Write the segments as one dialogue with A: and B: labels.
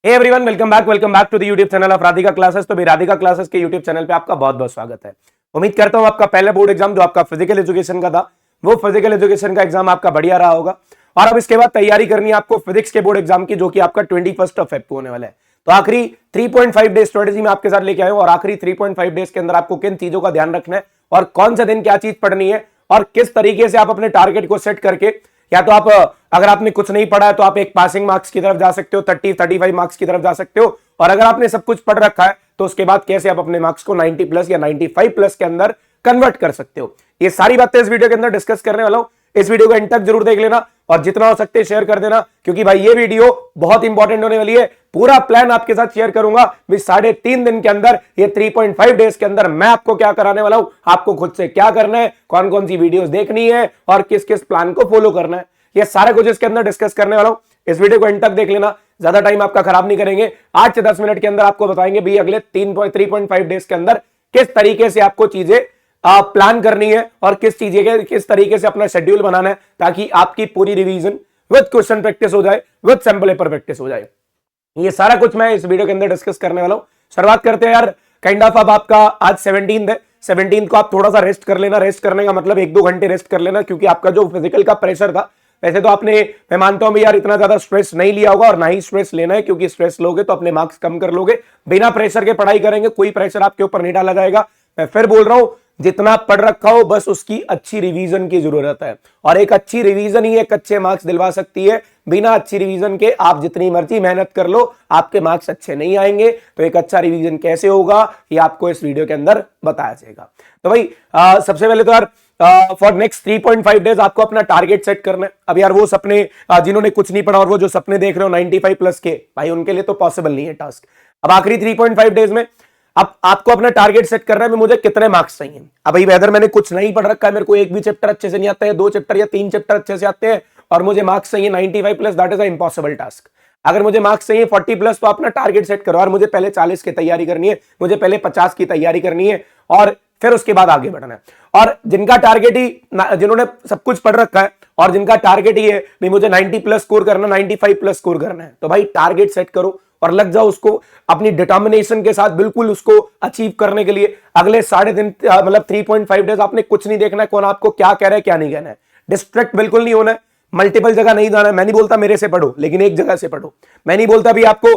A: Hey everyone, welcome back to the YouTube channel of Radhika classes. तो Radhika classes के YouTube channel पे आपका बहुत बहुत स्वागत है। उम्मीद करता हूं आपका पहला बोर्ड एग्जाम जो आपका फिजिकल एजुकेशन का था, वो फिजिकल एजुकेशन का एग्जाम आपका बढ़िया रहा होगा। और अब इसके बाद तैयारी करनी है आपको फिजिक्स के बोर्ड एग्जाम की, जो कि आपका 21 फेब को होने वाला है। तो आखिरी 3.5 डेज स्ट्रेटेजी में आपके साथ लेके आए हूं, और आखिरी 3.5 डेज के अंदर आपको किन चीजों का ध्यान रखना है और कौन से दिन क्या चीज पढ़नी है और किस तरीके से आप अपने टारगेट को सेट करके, या तो आप अगर आपने कुछ नहीं पढ़ा है तो आप एक पासिंग मार्क्स की तरफ जा सकते हो, 35 मार्क्स की तरफ जा सकते हो, और अगर आपने सब कुछ पढ़ रखा है तो उसके बाद कैसे आप अपने मार्क्स को 90 प्लस या 95 प्लस के अंदर कन्वर्ट कर सकते हो। ये सारी बातें इस वीडियो के अंदर डिस्कस करने वाला हूं। इस वीडियो को एंड तक जरूर देख लेना और जितना हो सकते शेयर कर देना, क्योंकि भाई ये वीडियो बहुत इंपॉर्टेंट होने वाली है। पूरा प्लान आपके साथ शेयर करूंगा। 3.5 दिन के अंदर, ये 3.5 डेज के अंदर मैं आपको क्या कराने वाला हूं, आपको खुद से क्या करना है, कौन कौन सी वीडियोस देखनी है और किस किस प्लान को फॉलो करना है, ये सारा कुछ इसके अंदर डिस्कस करने वाला हूं। इस वीडियो को एंड तक देख लेना, ज्यादा टाइम आपका खराब नहीं करेंगे। 8 से 10 मिनट के अंदर आपको बताएंगे भी अगले 3.5 डेज के अंदर किस तरीके से आपको चीजें प्लान करनी है और किस तरीके से अपना शेड्यूल बनाना है, ताकि आपकी पूरी रिवीजन विद क्वेश्चन प्रैक्टिस हो जाए, विद सैंपल पेपर प्रैक्टिस हो जाए। ये सारा कुछ मैं इस वीडियो के अंदर डिस्कस करने वाला हूं। शुरुआत करते हैं यार। काइंड ऑफ अब आपका आज 17 है, 17 को आप थोड़ा सा रेस्ट कर लेना। रेस्ट करने का मतलब 1-2 घंटे रेस्ट कर लेना, क्योंकि आपका जो फिजिकल का प्रेशर था, वैसे तो आपने, मैं मानता हूं भी यार, इतना ज्यादा स्ट्रेस नहीं लिया होगा और ना ही स्ट्रेस लेना है, क्योंकि स्ट्रेस लोगे तो अपने मार्क्स कम कर लोगे। बिना प्रेशर के पढ़ाई करेंगे, कोई प्रेशर आपके ऊपर नहीं डाला जाएगा। मैं फिर बोल रहा हूं, जितना पढ़ रखा हो बस उसकी अच्छी रिवीजन की जरूरत है, और एक अच्छी रिवीजन ही एक अच्छे मार्क्स दिलवा सकती है। बिना अच्छी रिवीजन के आप जितनी मर्जी मेहनत कर लो, आपके मार्क्स अच्छे नहीं आएंगे। तो एक अच्छा रिवीजन कैसे होगा, ये आपको इस वीडियो के अंदर बताया जाएगा। तो भाई सबसे पहले तो यार, फॉर नेक्स्ट 3.5 डेज आपको अपना टारगेट सेट करना है। अब यार वो सपने, जिन्होंने कुछ नहीं पढ़ा और वो जो सपने देख रहे हो 95 प्लस के, भाई उनके लिए तो पॉसिबल नहीं है टास्क। अब आखिरी 3.5 डेज में अब आपको अपना टारगेट सेट करना है, मुझे कितने मार्क्स चाहिए। अब भाई वेदर मैंने कुछ नहीं पढ़ रखा है, मेरे को एक भी चैप्टर अच्छे से नहीं आता है, 2 चैप्टर या 3 चैप्टर अच्छे से आते हैं, और मुझे मार्क्स चाहिए 95 plus, that is a impossible task. अगर मुझे मार्क्स चाहिए 40 प्लस, तो अपना टारगेट सेट करो, और मुझे पहले 40 की तैयारी करनी है, मुझे पहले 50 की तैयारी करनी है, और फिर उसके बाद आगे बढ़ना है। और जिनका टारगेट ही, जिन्होंने सब कुछ पढ़ रखा है और जिनका टारगेट ही है भी मुझे 90 प्लस स्कोर करना, 95 प्लस स्कोर करना है, तो भाई टारगेट सेट करो और लग जाओ उसको अपनी डिटर्मिनेशन के साथ, बिल्कुल उसको अचीव करने के लिए। अगले 3.5 डेज आपने कुछ नहीं देखना है, कौन आपको क्या कह रहा है क्या नहीं कहना है। डिस्ट्रैक्ट बिल्कुल नहीं होना है, मल्टीपल जगह नहीं जाना है। मैं नहीं बोलता मेरे से पढ़ो, लेकिन एक जगह से पढ़ो। मैं नहीं बोलता भी आपको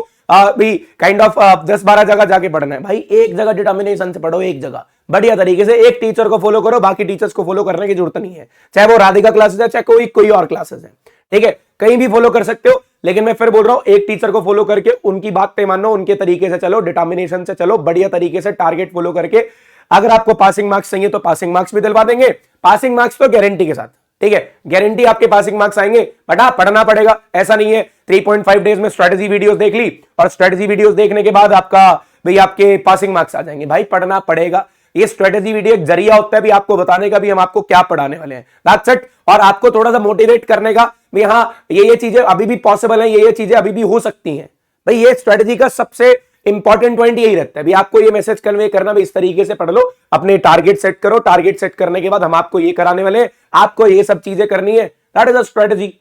A: भी काइंड ऑफ 10-12 जगह जाके पढ़ना है। भाई एक जगह डिटर्मिनेशन से पढ़ो, एक जगह बढ़िया तरीके से, एक टीचर को फॉलो करो, बाकी टीचर्स को फॉलो करने की जरूरत नहीं है। चाहे वो राधिका क्लासेस है, चाहे कोई और क्लासेस है, ठीक है, कहीं भी फॉलो कर सकते हो। लेकिन मैं फिर बोल रहा हूं, एक टीचर को फॉलो करके उनकी बात पे मानो, उनके तरीके से चलो, डिटर्मिनेशन से चलो, बढ़िया तरीके से टारगेट फॉलो करके। अगर आपको पासिंग मार्क्स चाहिए तो पासिंग मार्क्स भी दिलवा देंगे, पासिंग मार्क्स तो गारंटी के साथ, ठीक है, गारंटी आपके पासिंग मार्क्स आएंगे। बट हाँ, पढ़ना पड़ेगा, ऐसा नहीं है 3.5 डेज में स्ट्रेटेजी वीडियोस देख ली और स्ट्रेटेजी वीडियोस देखने के बाद भाई आपके पासिंग मार्क्स आ जाएंगे। भाई पढ़ना पड़ेगा। ये स्ट्रेटेजी वीडियो एक जरिया होता है भी आपको बताने का भी हम आपको क्या पढ़ाने वाले हैं, दैट्स इट। और आपको थोड़ा सा मोटिवेट करने का भी, हाँ ये चीजें अभी भी पॉसिबल है, ये चीजें अभी भी हो सकती हैं। भाई ये स्ट्रेटेजी का सबसे इंपॉर्टेंट पॉइंट यही रहता है भी, आपको ये मैसेज कन्वे करना भी, इस तरीके से पढ़ लो, अपने टारगेट सेट करो। टारगेट सेट करने के बाद हम आपको ये कराने वाले हैं, आपको ये सब चीजें करनी है, दैट इज अ स्ट्रेटेजी।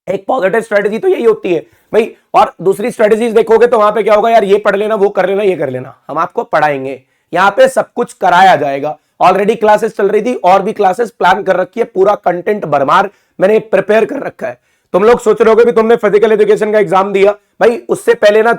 A: एक पॉजिटिव स्ट्रेटेजी तो यही होती है भाई। और दूसरी स्ट्रेटेजीज देखोगे तो वहां पे क्या होगा यार, ये पढ़ लेना, वो कर लेना, ये कर लेना, हम आपको पढ़ाएंगे, यहाँ पे सब कुछ कराया जाएगा। ऑलरेडी क्लासेस चल रही थी और भी क्लासेस प्लान कर रखी है, पूरा कंटेंट भरमार मैंने प्रिपेयर कर रखा है। तुम लोग सोच रहे हो कि तुमने फिजिकल एजुकेशन का एग्जाम दिया, भाई उससे पहले ना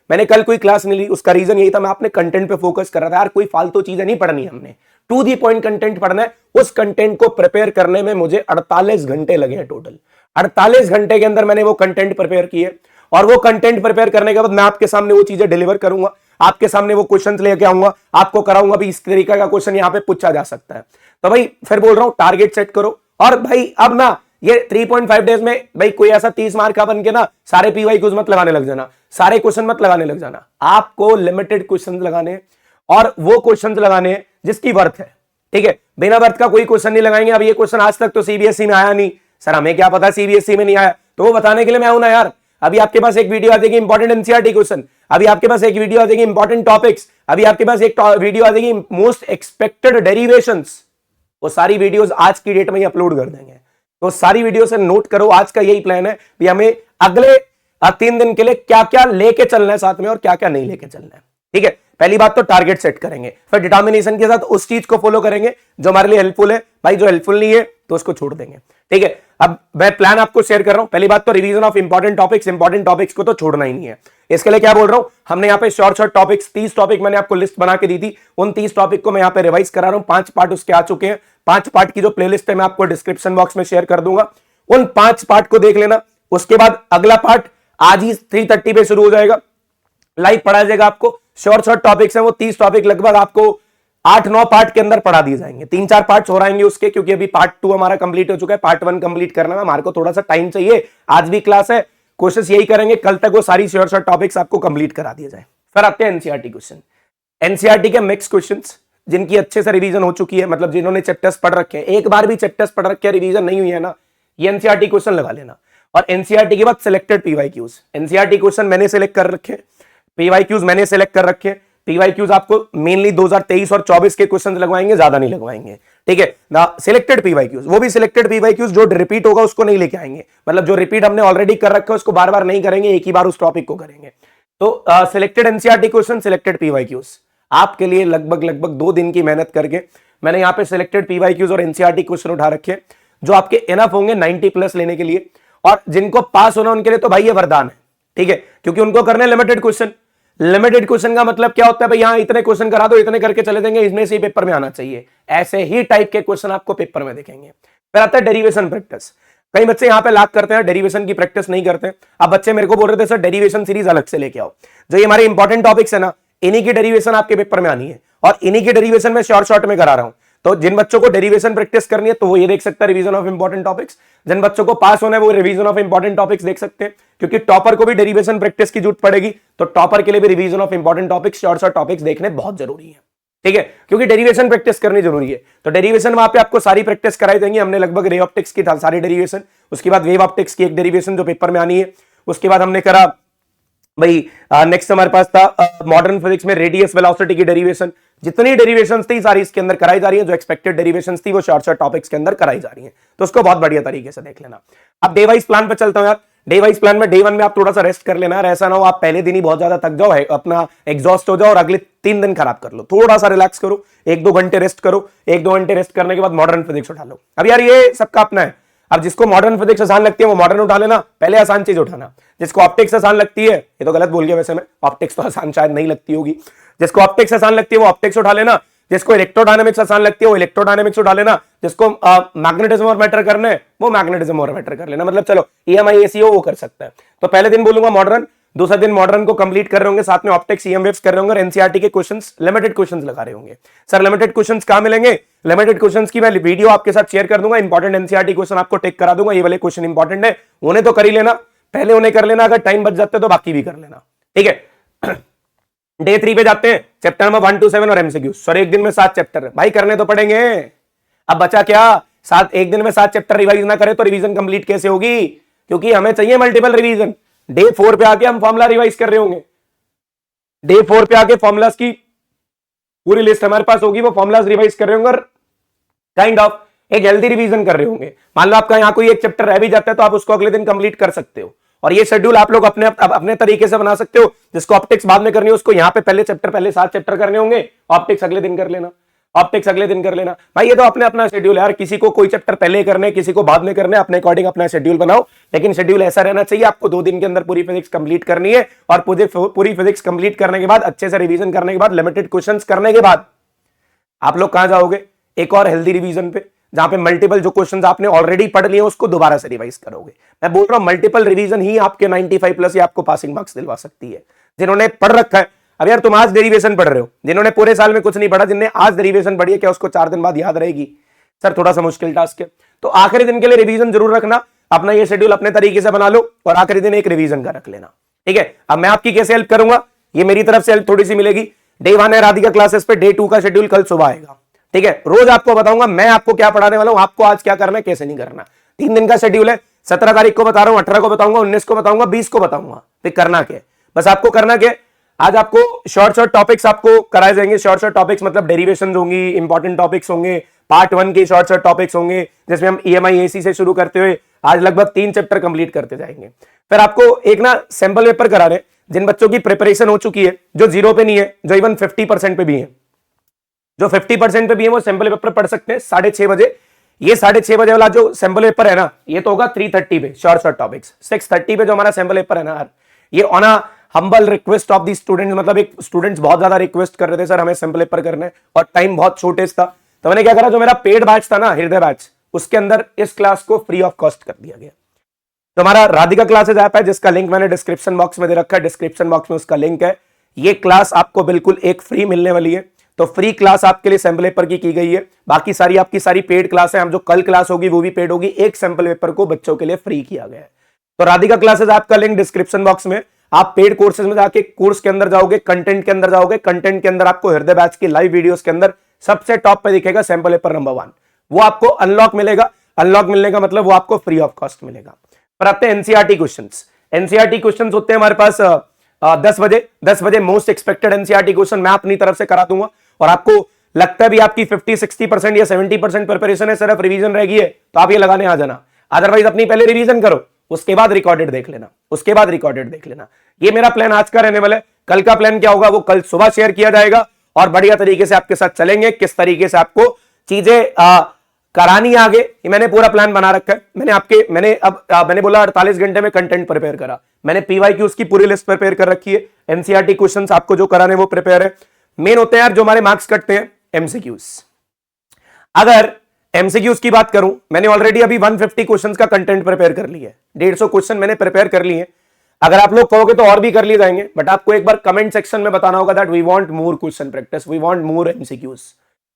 A: मैंने कल कोई क्लास नहीं ली। उसका रीजन यही था, मैं अपने कंटेंट पे फोकस कर रहा था यार, कोई फालतू चीजें नहीं पढ़नी, हमने टू दी पॉइंट कंटेंट पढ़ना है। उस कंटेंट को प्रिपेयर करने में मुझे 48 घंटे लगे हैं टोटल। 48 घंटे के अंदर मैंने वो कंटेंट प्रिपेयर किए, और वो कंटेंट प्रिपेयर करने के बाद मैं आपके सामने वो चीजें डिलीवर करूंगा, आपके सामने वो क्वेश्चंस लेके आऊंगा, आपको कराऊंगा भी इस तरीके का क्वेश्चन यहां पे पूछा जा सकता है। तो भाई फिर बोल रहा हूं, टारगेट सेट करो। और भाई अब ना ये 3.5 डेज में भाई कोई ऐसा 30 मार्क का बन के ना सारे पीवाई क्विज मत लगाने लग जाना, सारे क्वेश्चन मत लगाने लग जाना। आपको लिमिटेड क्वेश्चन लगाने, और वो क्वेश्चन लगाने जिसकी वर्थ है, ठीक है। बिना वर्थ का कोई क्वेश्चन नहीं लगाएंगे। अब ये क्वेश्चन आज तक तो सीबीएसई में आया नहीं, सर हमें क्या पता सीबीएसई में नहीं आया, तो वो बताने के लिए मैं हूं ना यार। अभी आपके पास एक वीडियो आ जाएगी इंपॉर्टेंट एनसीईआरटी क्वेश्चन, अभी आपके पास एक वीडियो आ जाएगी इंपॉर्टेंट टॉपिक्स, अभी आपके पास एक वीडियो आ जाएगी मोस्ट एक्सपेक्टेड डेरिवेशंस। वो सारी वीडियोस आज की डेट में ही अपलोड कर देंगे। तो सारी वीडियो से नोट करो, आज का यही प्लान है भी हमें अगले 3 दिन के लिए क्या क्या लेके चलना है साथ में और क्या क्या नहीं लेके चलना है। ठीक है, पहली बात तो टारगेट सेट करेंगे, फिर डिटर्मिनेशन के साथ उस चीज को फॉलो करेंगे जो हमारे लिए हेल्पफुल है। भाई जो हेल्पफुल नहीं है तो उसको छोड़ देंगे। ठीक है, अब मैं प्लान आपको शेयर कर रहा हूं। पहली बात तो रिवीजन ऑफ इंपॉर्टेंट टॉपिक्स को तो छोड़ना ही नहीं है। इसके लिए क्या बोल रहा हूं, हमने यहाँ पे शॉर्ट टॉपिक्स 30 टॉपिक मैंने आपको लिस्ट बना के दी थी, उन 30 टॉपिक को मैं यहाँ पे रिवाइज करा रहा हूं। 5 पार्ट उसके आ चुके हैं। 5 पार्ट की जो प्लेलिस्ट है मैं आपको डिस्क्रिप्शन बॉक्स में शेयर कर दूंगा, उन 5 पार्ट को देख लेना। उसके बाद अगला पार्ट आज ही 3:30 पे शुरू हो जाएगा, लाइव पढ़ा जाएगा आपको। शॉर्ट टॉपिक्स है वो 30 टॉपिक लगभग आपको 8-9 पार्ट के अंदर पढ़ा दिए जाएंगे। 3-4 पार्ट हो रहेंगे उसके, क्योंकि अभी पार्ट 2 हमारा कंप्लीट हो चुका है। पार्ट 1 कंप्लीट करना में हमारे को थोड़ा सा टाइम चाहिए। आज भी क्लास है, कोशिश यही करेंगे कल तक वो सारी शॉर्ट टॉपिक्स आपको कंप्लीट करा दिए जाए। फिर आते हैं एनसीईआरटी क्वेश्चन। एनसीईआरटी के मिक्स क्वेश्चंस जिनकी अच्छे से रिवीजन हो चुकी है, मतलब जिन्होंने चैप्टर्स पढ़ रखे हैं, एक बार भी चैप्टर्स पढ़ रखे हैं रिवीजन नहीं हुई है ना, ये एनसीईआरटी क्वेश्चन लगा लेना। और एनसीईआरटी के बाद सिलेक्टेड पीवाईक्यूज, एनसीईआरटी क्वेश्चन मैंने सिलेक्ट कर रखे, पीवाईक्यूज मैंने सिलेक्ट कर रखे। पीवाईक्यूज आपको मेनली 2023 और 24 के क्वेश्चंस लगवाएंगे, ज्यादा नहीं लगवाएंगे। ठीक है ना, सिलेक्टेड पीवाईक्यूज, वो भी सिलेक्टेड पीवाईक्यूज, जो रिपीट होगा उसको नहीं लेके आएंगे। मतलब जो रिपीट हमने ऑलरेडी कर रखा है उसको बार बार नहीं करेंगे, एक ही बार उस टॉपिक को करेंगे। तो selected NCERT question, selected PYQs आपके लिए लगभग 2 दिन की मेहनत करके मैंने यहाँ पे सिलेक्टेड पीवाईक्यूज और एनसीईआरटी क्वेश्चन उठा रखे जो आपके इनफ होंगे 90+ लेने के लिए। और जिनको पास होना उनके लिए तो भाई ये वरदान है। ठीक है, क्योंकि उनको करने लिमिटेड क्वेश्चन। लिमिटेड क्वेश्चन का मतलब क्या होता है भाई, यहां इतने क्वेश्चन करा दो, इतने करके चले देंगे, इसमें से पेपर में आना चाहिए। ऐसे ही टाइप के क्वेश्चन आपको पेपर में दिखेंगे। फिर आता है डेरिवेशन प्रैक्टिस। कई बच्चे यहां पे लाख करते हैं, डेरिवेशन की प्रैक्टिस नहीं करते। अब बच्चे मेरे को बोल रहे थे सर डेरिवेशन सीरीज अलग से लेके आओ, जो ये हमारे इंपॉर्टेंट टॉपिक्स है ना, इन्हीं की डेरिवेशन आपके पेपर में आनी है और इन्हीं की डेरिवेशन में शॉर्ट में करा रहा हूं। तो जिन बच्चों को डेरिवेशन प्रैक्टिस करनी है तो वो ये देख सकता है रिवीजन ऑफ इंपॉर्टेंट टॉपिक्स। जिन बच्चों को पास होना है वो रिवीजन ऑफ इंपॉर्टेंट टॉपिक्स देख सकते हैं, क्योंकि टॉपर को भी डेरिवेशन प्रैक्टिस की जरूरत पड़ेगी। तो टॉपर के लिए भी revision of important topics, short topics देखने बहुत जरूरी है। ठीक है, क्योंकि डेरिवेशन प्रैक्टिस करनी जरूरी है। तो डेरिवेशन वहां पे आपको सारी प्रैक्टिस कराई जाएंगी। हमने लगभग रे ऑप्टिक्स की सारी डेरिवेशन, उसके बाद वेव ऑप्टिक्स की एक डेरिवेशन जो पेपर में आनी है, उसके बाद हमने करा भाई नेक्स्ट हमारे पास था मॉडर्न फिजिक्स में रेडियस वेलोसिटी की डेरिवेशन। जितनी डेरिवेशंस थी सारी इसके अंदर कराई जा रही है, जो एक्सपेक्टेड डेरिवेशंस थी वो शॉर्ट टॉपिक्स के अंदर कराई जा रही है। तो उसको बहुत बढ़िया तरीके से देख लेना। अब डे वाइज प्लान पे चलता हूं यार। डे वाइज प्लान में डे 1 में आप थोड़ा सा रेस्ट कर लेना है। ऐसा ना हो आप पहले दिन ही बहुत ज्यादा थक जाओ, अपना एग्जॉस्ट हो जाओ और अगले 3 दिन खराब कर लो। थोड़ा सा रिलैक्स करो, 1-2 घंटे रेस्ट करो। 1-2 घंटे रेस्ट करने के बाद मॉडर्न फिजिक्स उठा लो। अब यार ये सबका अपना है। अब जिसको मॉडर्न फिजिक्स आसान लगती है वो मॉडर्न उठा लेना, पहले आसान चीज उठाना। जिसको ऑप्टिक्स आसान लगती है, ये तो गलत बोल गया वैसे मैं, ऑप्टिक्स तो आसान शायद नहीं लगती होगी। जिसको ऑप्टिक्स आसान लगती है वो ऑप्टिक्स उठा लेना। जिसको इलेक्ट्रोडायनेमिक्स आसान लगती है वो इलेक्ट्रोडायनेमिक्स उठा लेना। जिसको मैग्नेटिज्म और मैटर करना है वो मैग्नेटिज्म और मैटर कर लेना। मतलब चलो EMI वो कर सकता है। तो पहले दिन बोलूंगा मॉडर्न, दूसरा दिन मॉडर्न को कंप्लीट कर रहे होंगे, साथ में ऑप्टिक्स EM वेव्स कर रहे होंगे और एनसीईआरटी के क्वेश्चंस, लिमिटेड क्वेश्चंस लगा रहे होंगे। सर लिमिटेड क्वेश्चंस कहां मिलेंगे? लिमिटेड क्वेश्चंस की मैं वीडियो आपके साथ शेयर कर दूंगा। इंपॉर्टेंट एनसीईआरटी क्वेश्चन आपको टेक करा दूंगा। ये वाले क्वेश्चन इंपॉर्टेंट है, उन्हें तो कर ही लेना, पहले उन्हें कर लेना, अगर टाइम बच जाते तो बाकी भी कर लेना। ठीक है, डे 3 पे जाते हैं। चैप्टर नंबर 1 to 7 और MCQ। सर एक दिन में 7 चैप्टर भाई करने तो पड़ेंगे। अब बचा क्या, 7 एक दिन में 7 चैप्टर रिवाइज ना करे तो रिवीजन कंप्लीट कैसे होगी? क्योंकि हमें चाहिए मल्टीपल रिवीजन। डे 4 पे आके हम फॉर्मूला रिवाइज कर रहे होंगे। डे 4 पे आके फॉर्मूलाज की पूरी लिस्ट हमारे पास होगी, वो फॉर्मूलाज रिवाइज कर रहे होंगे और काइंड ऑफ एक हेल्दी रिवीजन कर रहे होंगे। मान लो आपका यहां कोई एक चैप्टर रह भी जाता है तो आप उसको अगले दिन कंप्लीट कर सकते हो। और ये शेड्यूल आप लोग अपने तरीके से बना सकते हो। जिसको ऑप्टिक्स बाद में करनी है उसको यहाँ पे पहले 7 चैप्टर करने होंगे, ऑप्टिक्स अगले दिन कर लेना, ऑप्टिक्स अगले दिन कर लेना। भाई ये तो अपना शेड्यूल है यार, किसी को कोई चैप्टर पहले करने, किसी को बाद में करने, अपने अकॉर्डिंग अपना शेड्यूल बनाओ। लेकिन शेड्यूल ऐसा रहना चाहिए, आपको 2 दिन के अंदर पूरी फिजिक्स कंप्लीट करनी है और पूरी फिजिक्स कंप्लीट करने के बाद, अच्छे से रिवीजन करने के बाद, लिमिटेड क्वेश्चंस करने के बाद आप लोग कहां जाओगे? एक और हेल्दी रिवीजन पे, जहां पे मल्टीपल जो क्वेश्चंस आपने ऑलरेडी पढ़ लिए उसको दोबारा से रिवाइज करोगे। मैं बोल रहा हूं मल्टीपल रिवीजन ही आपके 95+ या आपको पासिंग मार्क्स दिलवा सकती है। जिन्होंने पढ़ रखा है, अब यार तुम आज डेरिवेशन पढ़ रहे हो, जिन्होंने पूरे साल में कुछ नहीं पढ़ा, जिन्होंने आज डेरिवेशन पढ़ी है, क्या उसको 4 दिन बाद याद रहेगी? सर थोड़ा सा मुश्किल टास्क है। तो आखिरी दिन के लिए रिवीजन जरूर रखना। अपना ये शेड्यूल अपने तरीके से बना लो और आखिरी दिन एक रिवीजन का रख लेना। ठीक है, अब मैं आपकी कैसे हेल्प करूंगा, ये मेरी तरफ से हेल्प थोड़ी सी मिलेगी। डे 1 है राधिका क्लासेस पे, डे 2 का शेड्यूल कल सुबह आएगा। ठीक है, रोज आपको बताऊंगा मैं आपको क्या पढ़ाने वाला हूं, आपको आज क्या करना है, कैसे नहीं करना। 3 दिन का शेड्यूल है, 17 तारीख को बता रहा हूं, 18 को बताऊंगा, 19 को बताऊंगा, 20 को बताऊंगा। फिर करना क्या, बस आपको करना क्या, आज आपको शॉर्ट टॉपिक्स आपको कराए जाएंगे। शॉर्ट टॉपिक्स मतलब डेरिवेशंस होंगी, इंपॉर्टेंट टॉपिक्स होंगे, पार्ट 1 के शॉर्ट टॉपिक्स होंगे जिसमें हम EMI AC से शुरू करते हुए आज लगभग 3 चैप्टर कंप्लीट करते जाएंगे। फिर आपको एक ना सैंपल पेपर करा रहे जिन बच्चों की प्रिपरेशन हो चुकी है, जो 0 पे नहीं है, जो इवन 50% पे भी है, जो 50% पे भी है, वो सैंपल पेपर पढ़ सकते हैं 6:30 बजे। ये 6:30 बजे वाला जो सैंपल पेपर है ना, ये तो होगा 3:30 पे शॉर्ट टॉपिक्स। 6:30 पे जो हमारा सैंपल पेपर है ना यार, ये on a humble request of the students, मतलब एक स्टूडेंट्स बहुत ज्यादा रिक्वेस्ट कर रहे थे सर हमें सैंपल पेपर करना है और टाइम बहुत शॉर्टेज था, तो मैंने क्या करा, जो मेरा पेड बैच था ना हृदय बैच, उसके अंदर इस क्लास को फ्री ऑफ कॉस्ट कर दिया गया। तो हमारा राधिका क्लासेस ऐप है जिसका लिंक मैंने डिस्क्रिप्शन बॉक्स में दे रखा है, डिस्क्रिप्शन बॉक्स में उसका लिंक है। ये क्लास आपको बिल्कुल एक फ्री मिलने वाली है, तो फ्री क्लास आपके लिए सैंपल पेपर की गई है। बाकी सारी आपकी सारी पेड क्लास है, हम जो कल क्लास होगी वो भी पेड होगी, एक सैंपल पेपर को बच्चों के लिए फ्री किया गया है। तो राधिका क्लासेस ऐप का लिंक डिस्क्रिप्शन बॉक्स में, आप पेड कोर्सेज में जाके कोर्स के अंदर जाओगे, कंटेंट के अंदर जाओगे, कंटेंट के अंदर आपको हृदय बैच की लाइव वीडियोस के अंदर सबसे टॉप पे दिखेगा सैंपल पेपर नंबर 1, वो आपको अनलॉक मिलेगा। अनलॉक मिलने का मतलब वो आपको फ्री ऑफ कॉस्ट मिलेगा। पर आते हैं एनसीईआरटी क्वेश्चंस। एनसीईआरटी क्वेश्चंस होते हैं हमारे पास 10 बजे मोस्ट एक्सपेक्टेड एनसीईआरटी क्वेश्चन मैं अपनी तरफ से करा दूंगा, और आपको लगता है भी आपकी 50-60% या 70% प्रिपरेशन है, सिर्फ रिवीजन रह गई है, तो आप ये लगाने आ जाना। अदरवाइज अपनी पहले रिवीजन करो, उसके बाद रिकॉर्डेड देख लेना, उसके बाद रिकॉर्डेड देख लेना। ये मेरा प्लान आज का रहने वाला है। कल का प्लान क्या होगा वो कल सुबह शेयर किया जाएगा, और बढ़िया तरीके से आपके साथ चलेंगे, किस तरीके से आपको चीजें करानी आगे, ये मैंने पूरा प्लान बना रखा है। मैंने बोला 48 घंटे में कंटेंट प्रिपेयर करा, मैंने PYQs की पूरी लिस्ट प्रिपेयर कर रखी है, एनसीईआरटी क्वेश्चंस आपको जो कराने वो प्रिपेयर है। मेन होते हैं यार जो हमारे मार्क्स कटते हैं MCQs। अगर MCQs की बात करूं, मैंने ऑलरेडी अभी 150 क्वेश्चंस का कंटेंट प्रिपेयर कर लिया है, 150 क्वेश्चन मैंने प्रिपेयर कर लिए हैं। अगर आप लोग कहोगे तो और भी कर लिए जाएंगे, बट आपको एक बार कमेंट सेक्शन में बताना होगा that we want more question practice, we want more MCQs।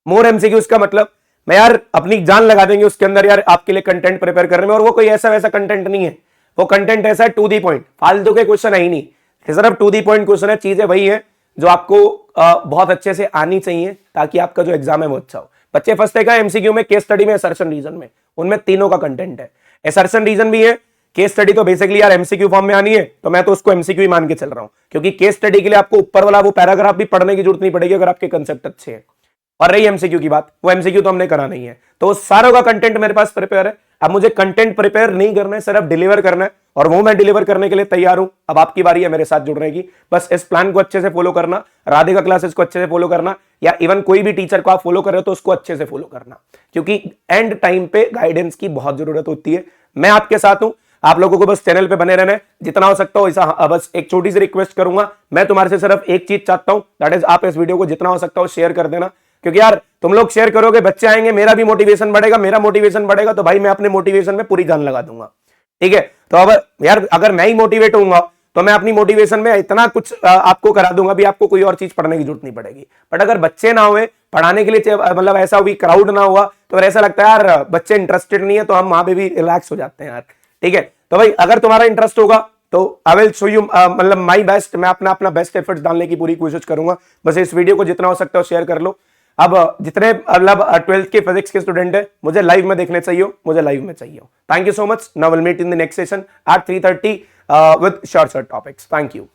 A: More MCQs का मतलब मैं यार अपनी जान लगा देंगे उसके अंदर यार आपके लिए कंटेंट प्रिपेयर करने में, और वो कोई ऐसा वैसा कंटेंट नहीं है, वो कंटेंट ऐसा है टू दी पॉइंट, फालतू के क्वेश्चन है ही नहीं, सिर्फ टू दी पॉइंट क्वेश्चन है। चीजें वही है जो आपको बहुत अच्छे से आनी चाहिए ताकि आपका जो एग्जाम है वो अच्छा हो। बच्चे फंसते का MCQ में, केस स्टडी में, असर्शन रीजन में, उनमें तीनों का कंटेंट है। असर्शन रीजन भी है, केस स्टडी तो बेसिकली यार MCQ फॉर्म में आनी है, तो मैं तो उसको MCQ ही मान के चल रहा हूं, क्योंकि केस स्टडी के लिए आपको ऊपर वाला वो पैराग्राफ भी पढ़ने की जरूरत नहीं पड़ेगी अगर आपके कंसेप्ट अच्छे हैं। और रही MCQ की बात, वो MCQ तो हमने करा नहीं है, तो सारों का कंटेंट मेरे पास प्रिपेयर है। अब मुझे कंटेंट प्रिपेयर नहीं करना है, सिर्फ डिलीवर करना है, और वो मैं डिलीवर करने के लिए तैयार हूं। अब आपकी बारी है मेरे साथ जुड़ने की, बस इस प्लान को अच्छे से फॉलो करना, राधिका क्लासेस को अच्छे से फॉलो करना, या इवन कोई भी टीचर को आप फॉलो कर रहे हो तो उसको अच्छे से फॉलो करना, क्योंकि एंड टाइम पे गाइडेंस की बहुत जरूरत होती है। मैं आपके साथ हूं, आप लोगों को बस चैनल पे बने रहना है, जितना हो सकता हो ऐसा। बस एक छोटी सी रिक्वेस्ट करूंगा, मैं तुम्हारे से सिर्फ एक चीज चाहता हूं, दैट इज आप इस वीडियो को जितना हो सकता हो शेयर कर देना, क्योंकि यार तुम लोग शेयर करोगे, बच्चे आएंगे, मेरा भी मोटिवेशन बढ़ेगा, मेरा मोटिवेशन बढ़ेगा, तो भाई मैं अपने मोटिवेशन में पूरी जान लगा दूंगा, ठीक है। तो अब यार अगर मैं ही मोटिवेट होऊंगा तो मैं अपनी मोटिवेशन में इतना कुछ आपको करा दूंगा, भी आपको कोई और चीज पढ़ने की जरूरत नहीं पड़ेगी। बट अगर बच्चे ना हुए पढ़ाने के लिए, मतलब ऐसा भी क्राउड ना हुआ, तो ऐसा लगता है यार बच्चे इंटरेस्टेड नहीं है, तो हम वहां पे भी रिलैक्स हो जाते हैं यार, ठीक है। तो भाई अगर तुम्हारा इंटरेस्ट होगा तो आई विल शो यू, मतलब माई बेस्ट, मैं अपना बेस्ट एफर्ट्स डालने की पूरी कोशिश करूंगा। बस इस वीडियो को जितना हो सकता है शेयर कर लो। अब जितने मतलब 12th के फिजिक्स के स्टूडेंट है, मुझे लाइव में देखने चाहिए, मुझे लाइव में चाहिए। Thank you so much. Now will meet in the next session at 3:30 with short topics. Thank you.